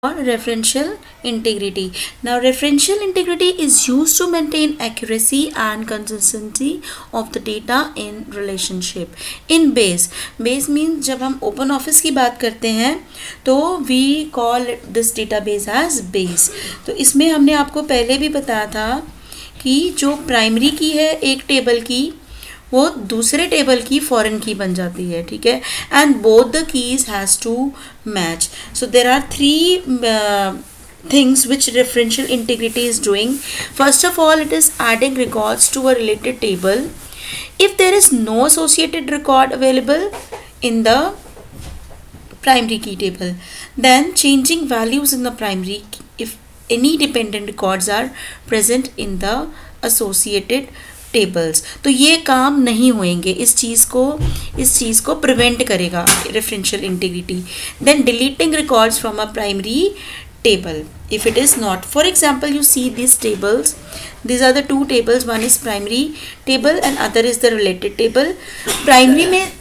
or referential integrity. Now referential integrity is used to maintain accuracy and consistency of the data in relationship. In base means जब हम open office की बात करते हैं तो we call this database as base. तो इसमें हमने आपको पहले भी बताया था कि जो प्राइमरी की है एक टेबल की वो दूसरे टेबल की फॉरेन की बन जाती है, ठीक है, and both the keys has to match. So there are three things which referential integrity is doing. First of all, it is adding records to a related table if there is no associated record available in the primary key table, then changing values in the primary key if any dependent records are present in the associated tables. तो ये काम नहीं होंगे, इस चीज़ को prevent करेगा referential integrity. Then deleting records from a primary table if it is not. For example, you see these tables, these are the two tables, one is primary table and other is the related table. Primary में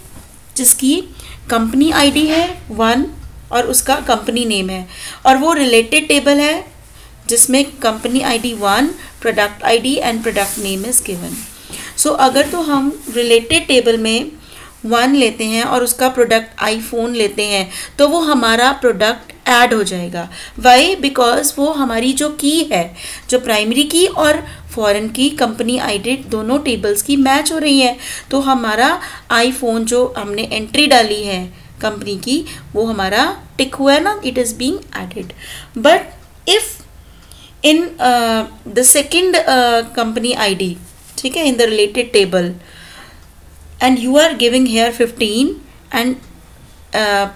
जिसकी company ID है 1 और उसका company name है, और वो related table है जिसमें company ID 1, product ID and product name is given. So अगर तो हम रिलेटेड टेबल में 1 लेते हैं और उसका प्रोडक्ट आईफोन लेते हैं तो वो हमारा प्रोडक्ट ऐड हो जाएगा. वाई? बिकॉज वो हमारी जो की है, जो प्राइमरी की और फॉरेन की कंपनी आईडी दोनों टेबल्स की मैच हो रही है, तो हमारा आईफोन जो हमने एंट्री डाली है कंपनी की वो हमारा टिक हुआ है ना, it is being added. But if in the second company ID, ठीक है, in the related table, and you are giving here 15 and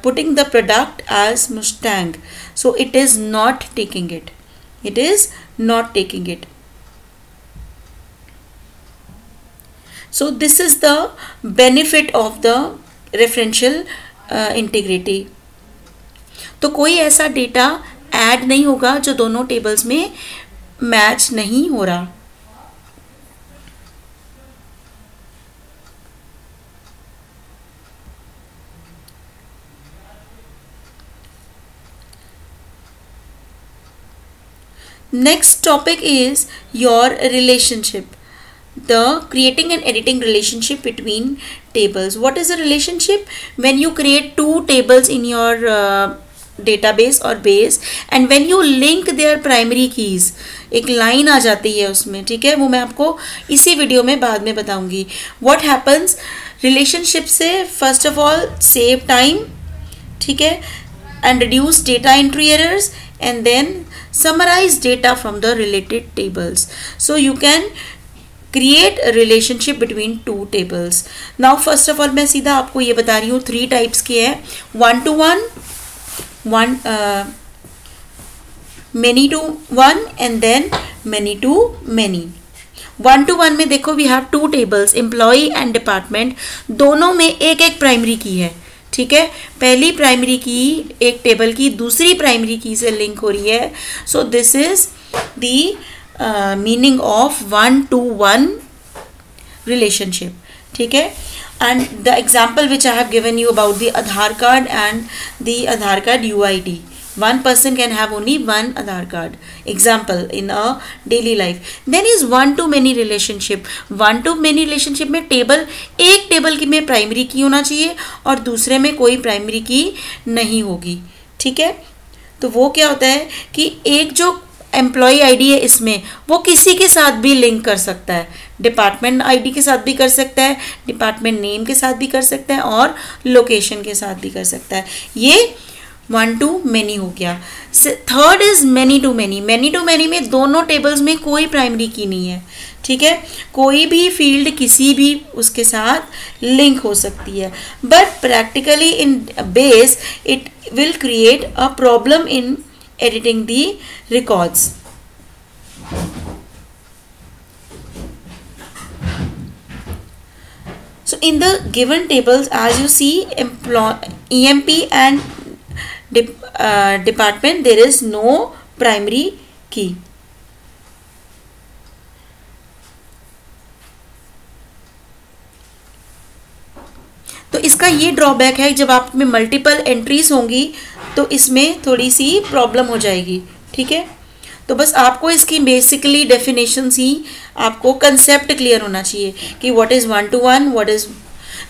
putting the product as Mustang, so it is not taking it. It is not taking it. So this is the benefit of the referential integrity. तो कोई ऐसा data add नहीं होगा जो दोनों tables में match नहीं हो रहा. Next topic is your relationship, the creating and editing relationship between tables. What is a relationship? When you create two tables in your database और base and when you link their primary keys, एक line आ जाती है उसमें, ठीक है, वो मैं आपको इसी वीडियो में बाद में बताऊंगी. What happens? रिलेशनशिप से first of all save time, ठीक है, and reduce data entry errors and then summarize data from the related tables. So you can create a relationship between two tables. Now first of all मैं सीधा आपको ये बता रही हूँ 3 types के हैं. 1-to-1, many to one and then many to many. 1-to-1 में देखो we have 2 tables, employ and department, दोनों में एक एक प्राइमरी की है, ठीक है. पहली प्राइमरी की एक टेबल की दूसरी प्राइमरी की से लिंक हो रही है. So this is the meaning of 1-to-1 relationship, ठीक है. And the example which I have given you about the Aadhaar card and the Aadhaar card UID, one person can have only one Aadhaar card, example in a daily life. Then is one to many relationship. One to many relationship में table, एक table की में primary की होना चाहिए और दूसरे में कोई प्राइमरी की नहीं होगी, ठीक है. तो वो क्या होता है कि एक जो एम्प्लॉय आईडी है इसमें वो किसी के साथ भी लिंक कर सकता है, डिपार्टमेंट आईडी के साथ भी कर सकता है, डिपार्टमेंट नेम के साथ भी कर सकता है और लोकेशन के साथ भी कर सकता है. ये 1 to many हो गया. Third is many to many. Many to many में दोनों टेबल्स में कोई प्राइमरी की नहीं है, ठीक है, कोई भी फील्ड किसी भी उसके साथ लिंक हो सकती है. But practically in base it will create a problem in editing the records. So in the given tables, as you see, EMP and department, there is no primary key. तो इसका ये ड्रॉबैक है, जब आप में मल्टीपल एंट्रीज होंगी तो इसमें थोड़ी सी प्रॉब्लम हो जाएगी, ठीक है। तो बस आपको इसकी बेसिकली डेफिनेशंस ही, आपको कंसेप्ट क्लियर होना चाहिए कि what is one to one, what is.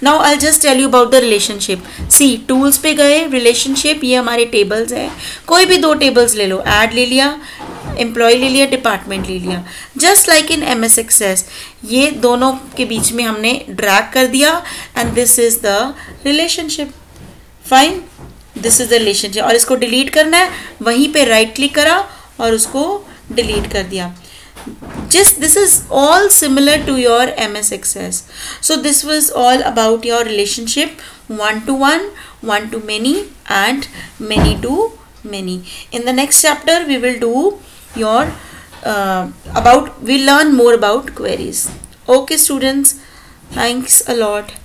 Now I just tell you about the relationship. See, tools पे गए, रिलेशनशिप, ये हमारे टेबल्स हैं। कोई भी दो टेबल्स ले लो, ऐड ले लिया, एम्प्लॉय ले लिया, डिपार्टमेंट ले लिया। Just like in MS Access, ये दोनों के बीच में हमने ड्रैग कर दिया and this is the relationship. Fine, this is the relationship. और इसको डिलीट करना है, वहीं पे राइट क्लिक करा और उसको डिलीट कर दिया। Just this is all similar to your MS Access. So this was all about your relationship, one to one, one to many, and many to many. In the next chapter we will do your we'll learn more about queries. Okay students, thanks a lot.